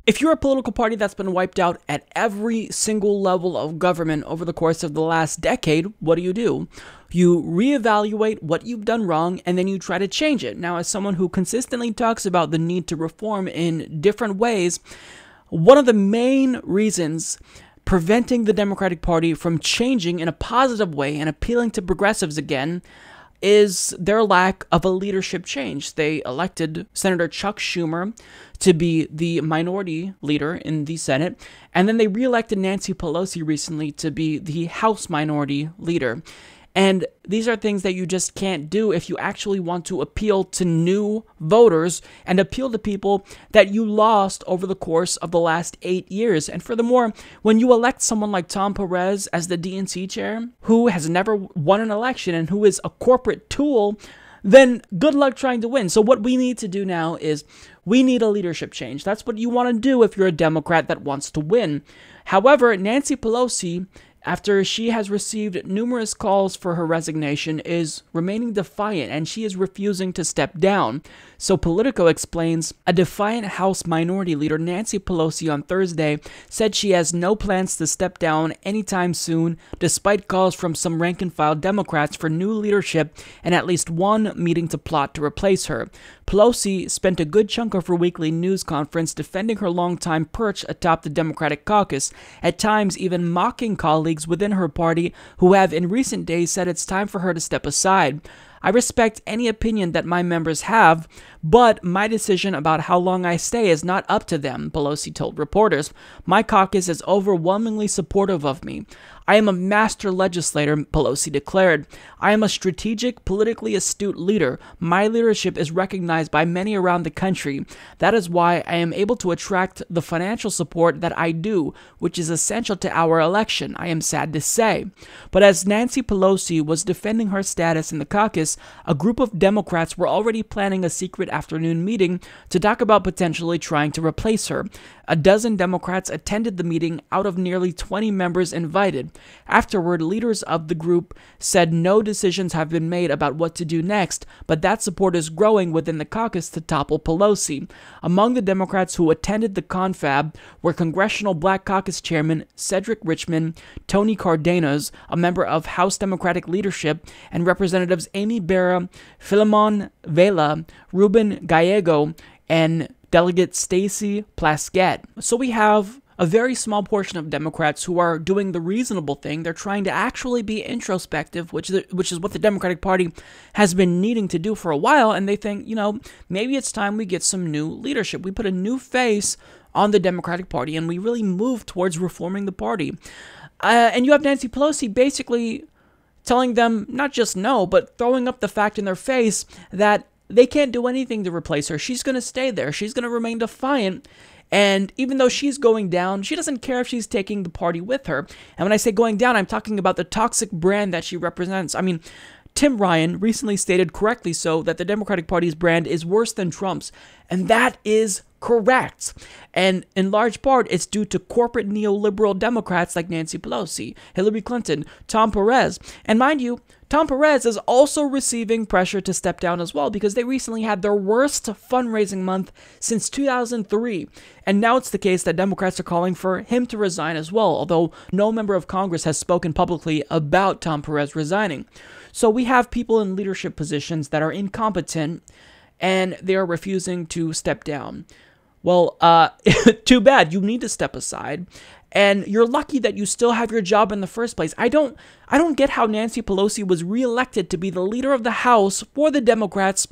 If you're a political party that's been wiped out at every single level of government over the course of the last decade, what do? You reevaluate what you've done wrong, and then you try to change it. Now, as someone who consistently talks about the need to reform in different ways, one of the main reasons preventing the Democratic Party from changing in a positive way and appealing to progressives again is their lack of a leadership change. They elected Senator Chuck Schumer to be the minority leader in the Senate, and then they reelected Nancy Pelosi recently to be the House minority leader. And these are things that you just can't do if you actually want to appeal to new voters and appeal to people that you lost over the course of the last 8 years. And furthermore, when you elect someone like Tom Perez as the DNC chair, who has never won an election and who is a corporate tool, then good luck trying to win. So what we need to do now is we need a leadership change. That's what you want to do if you're a Democrat that wants to win. However, Nancy Pelosi, after she has received numerous calls for her resignation, is remaining defiant, and she is refusing to step down. So Politico explains, a defiant House Minority Leader Nancy Pelosi on Thursday said she has no plans to step down anytime soon, despite calls from some rank-and-file Democrats for new leadership and at least one meeting to plot to replace her. Pelosi spent a good chunk of her weekly news conference defending her longtime perch atop the Democratic caucus, at times even mocking colleagues within her party who have in recent days said it's time for her to step aside. I respect any opinion that my members have, but my decision about how long I stay is not up to them, Pelosi told reporters. My caucus is overwhelmingly supportive of me. I am a master legislator, Pelosi declared. I am a strategic, politically astute leader. My leadership is recognized by many around the country. That is why I am able to attract the financial support that I do, which is essential to our election, I am sad to say. But as Nancy Pelosi was defending her status in the caucus, a group of Democrats were already planning a secret afternoon meeting to talk about potentially trying to replace her. A dozen Democrats attended the meeting out of nearly 20 members invited. Afterward, leaders of the group said no decisions have been made about what to do next, but that support is growing within the caucus to topple Pelosi. Among the Democrats who attended the confab were Congressional Black Caucus Chairman Cedric Richmond, Tony Cardenas, a member of House Democratic Leadership, and Representatives Amy Barra, Philemon Vela, Ruben Gallego, and Delegate Stacey Plaskett. So we have a very small portion of Democrats who are doing the reasonable thing. They're trying to actually be introspective, which is what the Democratic Party has been needing to do for a while, and they think, maybe it's time we get some new leadership. We put a new face on the Democratic Party, and we really move towards reforming the party. And you have Nancy Pelosi basically telling them not just no, but throwing up the fact in their face that they can't do anything to replace her. She's going to stay there. She's going to remain defiant. And even though she's going down, she doesn't care if she's taking the party with her. And when I say going down, I'm talking about the toxic brand that she represents. I mean, Tim Ryan recently stated correctly so that the Democratic Party's brand is worse than Trump's. And that is correct. And in large part, it's due to corporate neoliberal Democrats like Nancy Pelosi, Hillary Clinton, Tom Perez. And mind you, Tom Perez is also receiving pressure to step down as well because they recently had their worst fundraising month since 2003. And now it's the case that Democrats are calling for him to resign as well, although no member of Congress has spoken publicly about Tom Perez resigning. So we have people in leadership positions that are incompetent and they are refusing to step down. Well, too bad. You need to step aside. And you're lucky that you still have your job in the first place. I don't get how Nancy Pelosi was reelected to be the leader of the House for the Democrats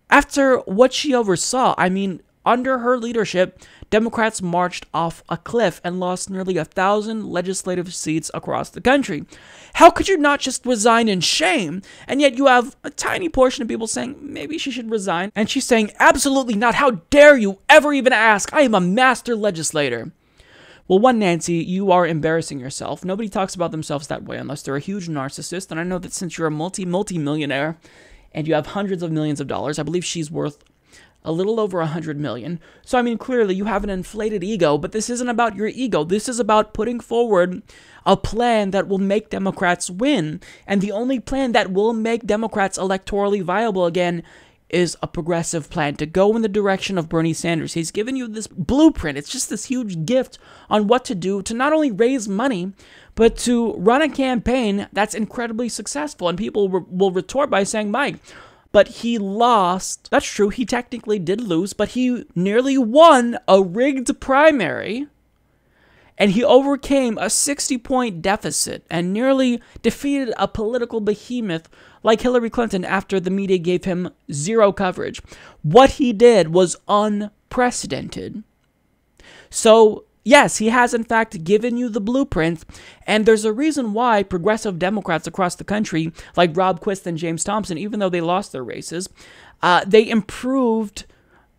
after what she oversaw. I mean, under her leadership, Democrats marched off a cliff and lost nearly 1,000 legislative seats across the country. How could you not just resign in shame? And yet you have a tiny portion of people saying maybe she should resign. And she's saying, absolutely not. How dare you ever even ask? I am a master legislator. Well, one, Nancy, you are embarrassing yourself. Nobody talks about themselves that way unless they're a huge narcissist. And I know that since you're a multi-millionaire and you have hundreds of millions of dollars, I believe she's worth a little over 100 million. So, I mean, clearly you have an inflated ego, but this isn't about your ego. This is about putting forward a plan that will make Democrats win. And the only plan that will make Democrats electorally viable again is a progressive plan to go in the direction of Bernie Sanders. He's given you this blueprint. It's just this huge gift on what to do to not only raise money, but to run a campaign that's incredibly successful. And people will retort by saying, Mike, but he lost. That's true. He technically did lose, but he nearly won a rigged primary. And he overcame a 60-point deficit and nearly defeated a political behemoth like Hillary Clinton after the media gave him zero coverage. What he did was unprecedented. So, yes, he has in fact given you the blueprint, and there's a reason why progressive Democrats across the country, like Rob Quist and James Thompson, even though they lost their races, they improved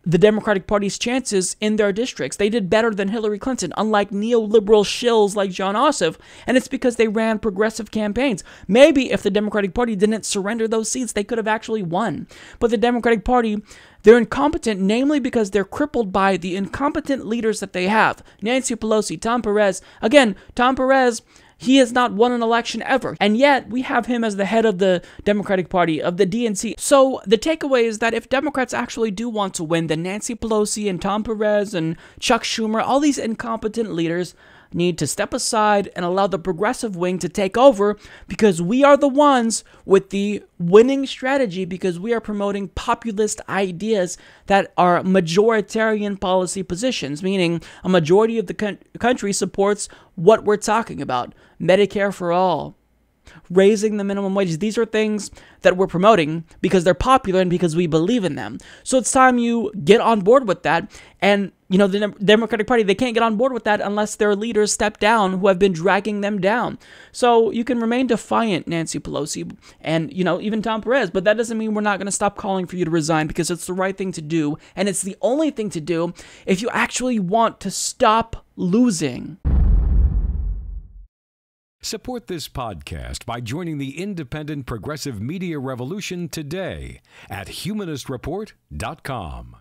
the Democratic Party's chances in their districts. They did better than Hillary Clinton, unlike neoliberal shills like John Ossoff, and it's because they ran progressive campaigns. Maybe if the Democratic Party didn't surrender those seats, they could have actually won. But the Democratic Party, they're incompetent, namely because they're crippled by the incompetent leaders that they have. Nancy Pelosi, Tom Perez. Again, Tom Perez, he has not won an election ever, and yet we have him as the head of the Democratic Party, of the DNC. So the takeaway is that if Democrats actually do want to win, then Nancy Pelosi and Tom Perez and Chuck Schumer, all these incompetent leaders, need to step aside and allow the progressive wing to take over, because we are the ones with the winning strategy, because we are promoting populist ideas that are majoritarian policy positions, meaning a majority of the country supports what we're talking about. Medicare for all, raising the minimum wages. These are things that we're promoting because they're popular and because we believe in them. So it's time you get on board with that. And, you know, the Democratic Party, they can't get on board with that unless their leaders step down who have been dragging them down. So you can remain defiant, Nancy Pelosi, and, you know, even Tom Perez, but that doesn't mean we're not going to stop calling for you to resign, because it's the right thing to do. And it's the only thing to do if you actually want to stop losing. Support this podcast by joining the independent progressive media revolution today at humanistreport.com.